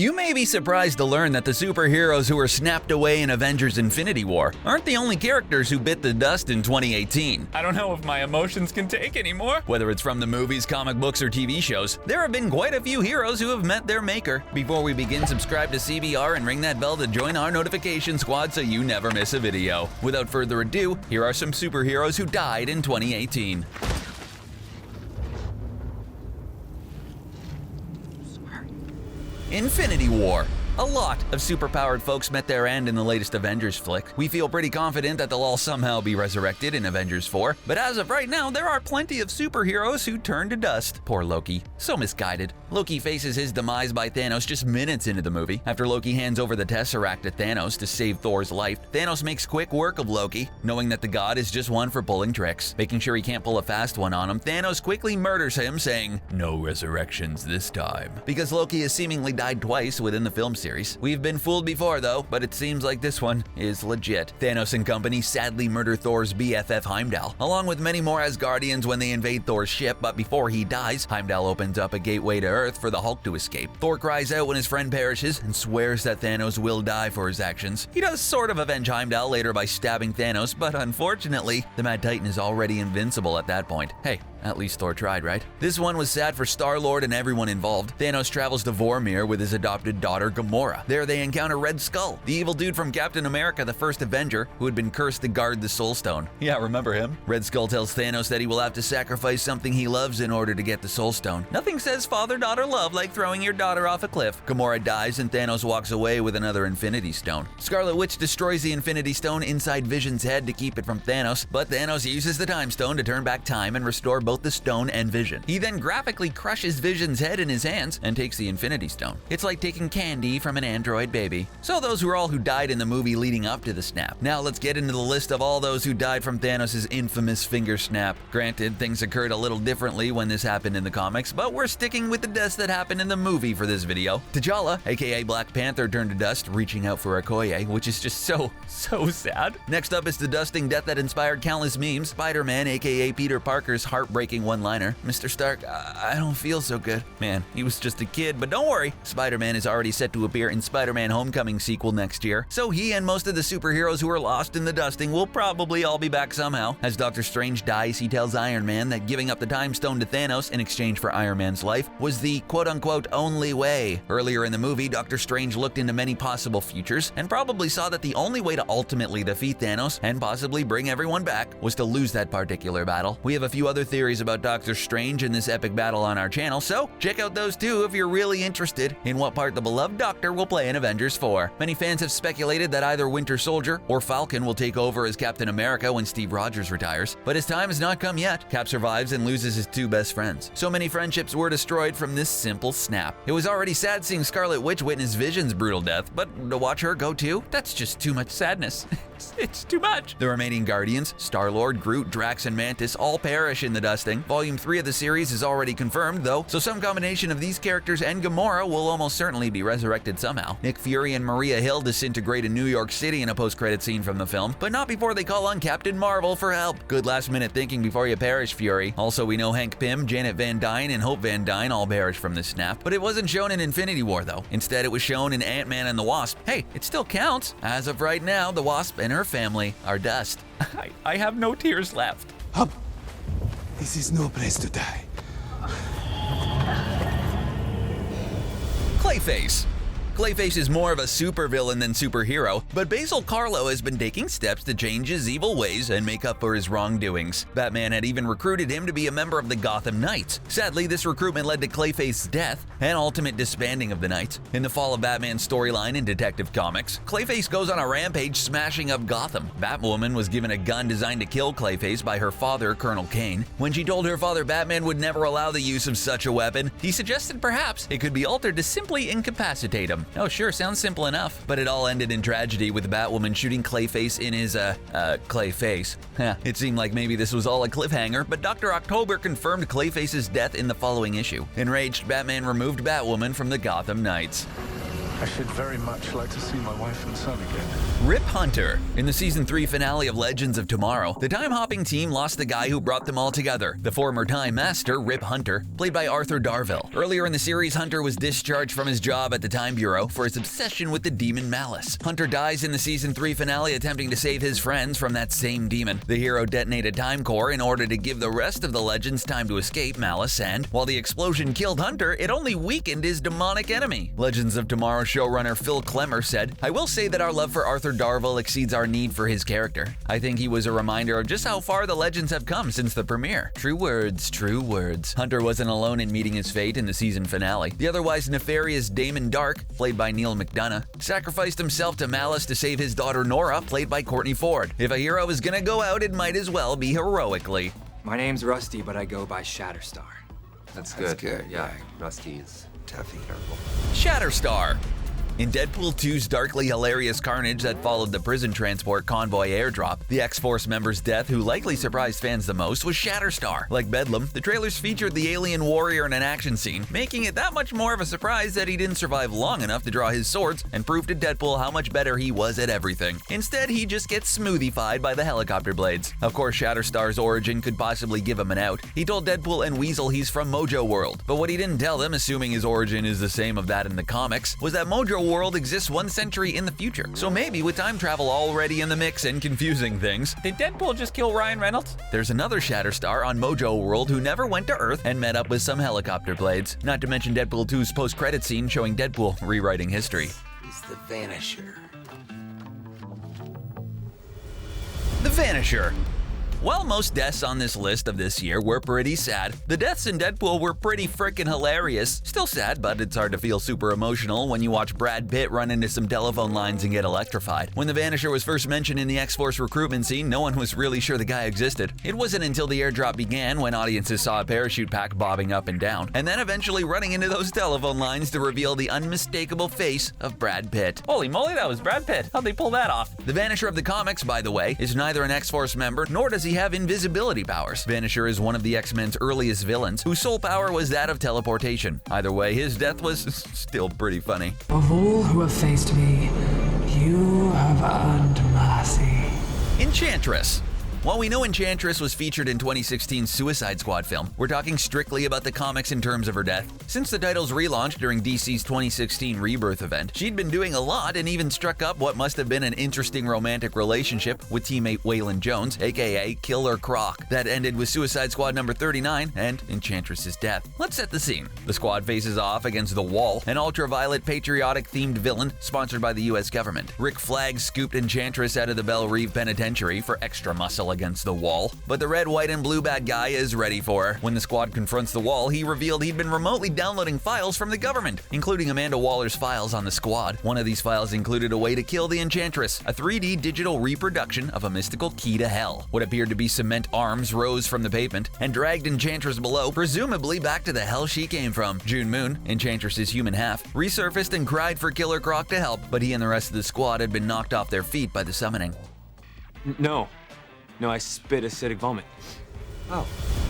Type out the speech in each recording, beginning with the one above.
You may be surprised to learn that the superheroes who were snapped away in Avengers Infinity War aren't the only characters who bit the dust in 2018. I don't know if my emotions can take anymore. Whether it's from the movies, comic books, or TV shows, there have been quite a few heroes who have met their maker. Before we begin, subscribe to CBR and ring that bell to join our notification squad so you never miss a video. Without further ado, here are some superheroes who died in 2018. Infinity War. A lot of superpowered folks met their end in the latest Avengers flick. We feel pretty confident that they'll all somehow be resurrected in Avengers 4, but as of right now, there are plenty of superheroes who turn to dust. Poor Loki. So misguided. Loki faces his demise by Thanos just minutes into the movie. After Loki hands over the Tesseract to Thanos to save Thor's life, Thanos makes quick work of Loki, knowing that the god is just one for pulling tricks. Making sure he can't pull a fast one on him, Thanos quickly murders him, saying, "No resurrections this time." Because Loki has seemingly died twice within the film series. We've been fooled before though, but it seems like this one is legit. Thanos and company sadly murder Thor's BFF Heimdall, along with many more Asgardians when they invade Thor's ship, but before he dies, Heimdall opens up a gateway to Earth for the Hulk to escape. Thor cries out when his friend perishes and swears that Thanos will die for his actions. He does sort of avenge Heimdall later by stabbing Thanos, but unfortunately, the Mad Titan is already invincible at that point. Hey, at least Thor tried, right? This one was sad for Star-Lord and everyone involved. Thanos travels to Vormir with his adopted daughter Gamora. There they encounter Red Skull, the evil dude from Captain America, the first Avenger, who had been cursed to guard the Soul Stone. Yeah, remember him? Red Skull tells Thanos that he will have to sacrifice something he loves in order to get the Soul Stone. Nothing says father-daughter love like throwing your daughter off a cliff. Gamora dies and Thanos walks away with another Infinity Stone. Scarlet Witch destroys the Infinity Stone inside Vision's head to keep it from Thanos, but Thanos uses the Time Stone to turn back time and restore both the stone and Vision. He then graphically crushes Vision's head in his hands and takes the Infinity Stone. It's like taking candy from an android baby. So those were all who died in the movie leading up to the snap. Now let's get into the list of all those who died from Thanos' infamous finger snap. Granted, things occurred a little differently when this happened in the comics, but we're sticking with the deaths that happened in the movie for this video. T'Challa, aka Black Panther, turned to dust, reaching out for Okoye, which is just so sad. Next up is the dusting death that inspired countless memes. Spider-Man, aka Peter Parker's heartbreaking one-liner. "Mr. Stark, I don't feel so good." Man, he was just a kid, but don't worry. Spider-Man is already set to appear in Spider-Man Homecoming sequel next year, so he and most of the superheroes who are lost in the dusting will probably all be back somehow. As Dr.STrange dies, he tells Iron Man that giving up the Time Stone to Thanos in exchange for Iron Man's life was the quote-unquote only way. Earlier in the movie, Dr.STrange looked into many possible futures and probably saw that the only way to ultimately defeat Thanos and possibly bring everyone back was to lose that particular battle. We have a few other theories about Dr.STrange in this epic battle on our channel, so check out those too if you're really interested in what part the beloved Doctor will play in Avengers 4. Many fans have speculated that either Winter Soldier or Falcon will take over as Captain America when Steve Rogers retires, but his time has not come yet. Cap survives and loses his two best friends. So many friendships were destroyed from this simple snap. It was already sad seeing Scarlet Witch witness Vision's brutal death, but to watch her go too? That's just too much sadness. It's too much. The remaining Guardians, Star-Lord, Groot, Drax, and Mantis all perish in the dusting. Volume 3 of the series is already confirmed though, so some combination of these characters and Gamora will almost certainly be resurrected somehow. Nick Fury and Maria Hill disintegrate in New York City in a post-credit scene from the film, but not before they call on Captain Marvel for help. Good last-minute thinking before you perish, Fury. Also, we know Hank Pym, Janet Van Dyne, and Hope Van Dyne all perish from this snap, but it wasn't shown in Infinity War though. Instead, it was shown in Ant-Man and the Wasp. Hey, it still counts. As of right now, the Wasp and her family are dust. I have no tears left. This is no place to die. Clayface. Clayface is more of a supervillain than superhero, but Basil Karlo has been taking steps to change his evil ways and make up for his wrongdoings. Batman had even recruited him to be a member of the Gotham Knights. Sadly, this recruitment led to Clayface's death and ultimate disbanding of the Knights. In the Fall of Batman storyline in Detective Comics, Clayface goes on a rampage smashing up Gotham. Batwoman was given a gun designed to kill Clayface by her father, Colonel Kane. When she told her father Batman would never allow the use of such a weapon, he suggested perhaps it could be altered to simply incapacitate him. Oh sure, sounds simple enough. But it all ended in tragedy with Batwoman shooting Clayface in his, Clayface. It seemed like maybe this was all a cliffhanger, but Dr. October confirmed Clayface's death in the following issue. Enraged, Batman removed Batwoman from the Gotham Knights. I should very much like to see my wife and son again. Rip Hunter. In the Season 3 finale of Legends of Tomorrow, the time-hopping team lost the guy who brought them all together, the former Time Master, Rip Hunter, played by Arthur Darvill. Earlier in the series, Hunter was discharged from his job at the Time Bureau for his obsession with the demon Malice. Hunter dies in the Season 3 finale attempting to save his friends from that same demon. The hero detonated Time Core in order to give the rest of the Legends time to escape Malice, and while the explosion killed Hunter, it only weakened his demonic enemy. Legends of Tomorrow showrunner Phil Klemmer said, "I will say that our love for Arthur Darvill exceeds our need for his character. I think he was a reminder of just how far the Legends have come since the premiere." True words, true words. Hunter wasn't alone in meeting his fate in the season finale. The otherwise nefarious Damon Dark, played by Neil McDonough, sacrificed himself to Malice to save his daughter Nora, played by Courtney Ford. If a hero is gonna go out, it might as well be heroically. My name's Rusty, but I go by Shatterstar. That's good. Yeah, Rusty is toughy. Shatterstar. In Deadpool 2's darkly hilarious carnage that followed the prison transport convoy airdrop, the X-Force member's death, who likely surprised fans the most, was Shatterstar. Like Bedlam, the trailers featured the alien warrior in an action scene, making it that much more of a surprise that he didn't survive long enough to draw his swords and prove to Deadpool how much better he was at everything. Instead, he just gets smoothified by the helicopter blades. Of course, Shatterstar's origin could possibly give him an out. He told Deadpool and Weasel he's from Mojo World, but what he didn't tell them, assuming his origin is the same of that in the comics, was that Mojo World exists 1 century in the future. So maybe with time travel already in the mix and confusing things, Did Deadpool just kill Ryan Reynolds? there's another Shatterstar on Mojo World who never went to Earth and met up with some helicopter blades. Not to mention Deadpool 2's post-credit scene showing Deadpool rewriting history. He's the Vanisher. The Vanisher. While most deaths on this list of this year were pretty sad, the deaths in Deadpool were pretty frickin' hilarious. Still sad, but it's hard to feel super emotional when you watch Brad Pitt run into some telephone lines and get electrified. When the Vanisher was first mentioned in the X-Force recruitment scene, no one was really sure the guy existed. It wasn't until the airdrop began when audiences saw a parachute pack bobbing up and down, and then eventually running into those telephone lines to reveal the unmistakable face of Brad Pitt. Holy moly, that was Brad Pitt. How'd they pull that off? The Vanisher of the comics, by the way, is neither an X-Force member nor does he have invisibility powers. Vanisher is one of the X-Men's earliest villains, whose sole power was that of teleportation. Either way, his death was still pretty funny. Of all who have faced me, you have earned mercy. Enchantress. While we know Enchantress was featured in 2016's Suicide Squad film, we're talking strictly about the comics in terms of her death. Since the title's relaunch during DC's 2016 Rebirth event, she'd been doing a lot and even struck up what must have been an interesting romantic relationship with teammate Waylon Jones, aka Killer Croc, that ended with Suicide Squad number 39 and Enchantress's death. Let's set the scene. The squad faces off against The Wall, an ultraviolet patriotic-themed villain sponsored by the US government. Rick Flag scooped Enchantress out of the Belle Reve Penitentiary for extra muscle against The Wall, but the red, white, and blue bad guy is ready for her. When the squad confronts The Wall, he revealed he'd been remotely downloading files from the government, including Amanda Waller's files on the squad. One of these files included a way to kill the Enchantress, a 3D digital reproduction of a mystical key to hell. What appeared to be cement arms rose from the pavement and dragged Enchantress below, presumably back to the hell she came from. June Moon, Enchantress's human half, resurfaced and cried for Killer Croc to help, but he and the rest of the squad had been knocked off their feet by the summoning. No, I spit acidic vomit. Oh.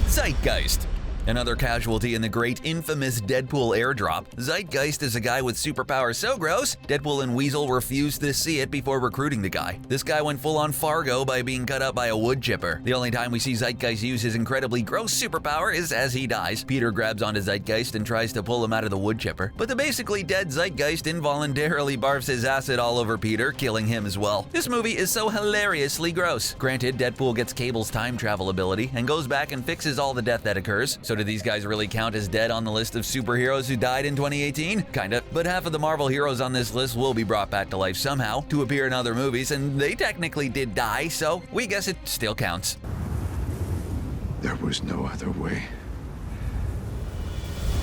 Zeitgeist. Another casualty in the great infamous Deadpool airdrop. Zeitgeist is a guy with superpowers so gross, Deadpool and Weasel refused to see it before recruiting the guy. This guy went full on Fargo by being cut up by a wood chipper. The only time we see Zeitgeist use his incredibly gross superpower is as he dies. Peter grabs onto Zeitgeist and tries to pull him out of the wood chipper, but the basically dead Zeitgeist involuntarily barfs his acid all over Peter, killing him as well. This movie is so hilariously gross. Granted, Deadpool gets Cable's time travel ability and goes back and fixes all the death that occurs. So do these guys really count as dead on the list of superheroes who died in 2018? Kinda. But half of the Marvel heroes on this list will be brought back to life somehow to appear in other movies, and they technically did die, so we guess it still counts. There was no other way.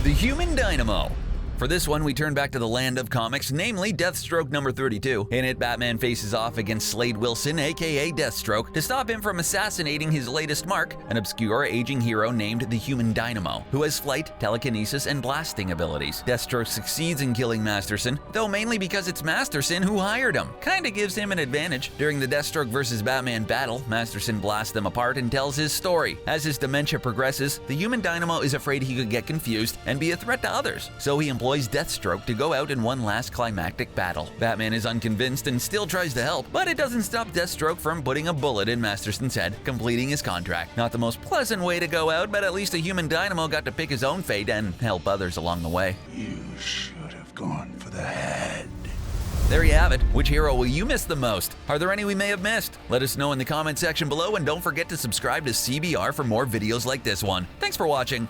The Human Dynamo. For this one, we turn back to the land of comics, namely Deathstroke number 32. In it, Batman faces off against Slade Wilson, aka Deathstroke, to stop him from assassinating his latest mark, an obscure aging hero named the Human Dynamo, who has flight, telekinesis, and blasting abilities. Deathstroke succeeds in killing Masterson, though mainly because it's Masterson who hired him. Kinda gives him an advantage. During the Deathstroke vs. Batman battle, Masterson blasts them apart and tells his story. As his dementia progresses, the Human Dynamo is afraid he could get confused and be a threat to others, so he employs deploys Deathstroke to go out in one last climactic battle. Batman is unconvinced and still tries to help, but it doesn't stop Deathstroke from putting a bullet in Masterson's head, completing his contract. Not the most pleasant way to go out, but at least a Human Dynamo got to pick his own fate and help others along the way. You should have gone for the head. There you have it. Which hero will you miss the most? Are there any we may have missed? Let us know in the comment section below, and don't forget to subscribe to CBR for more videos like this one. Thanks for watching.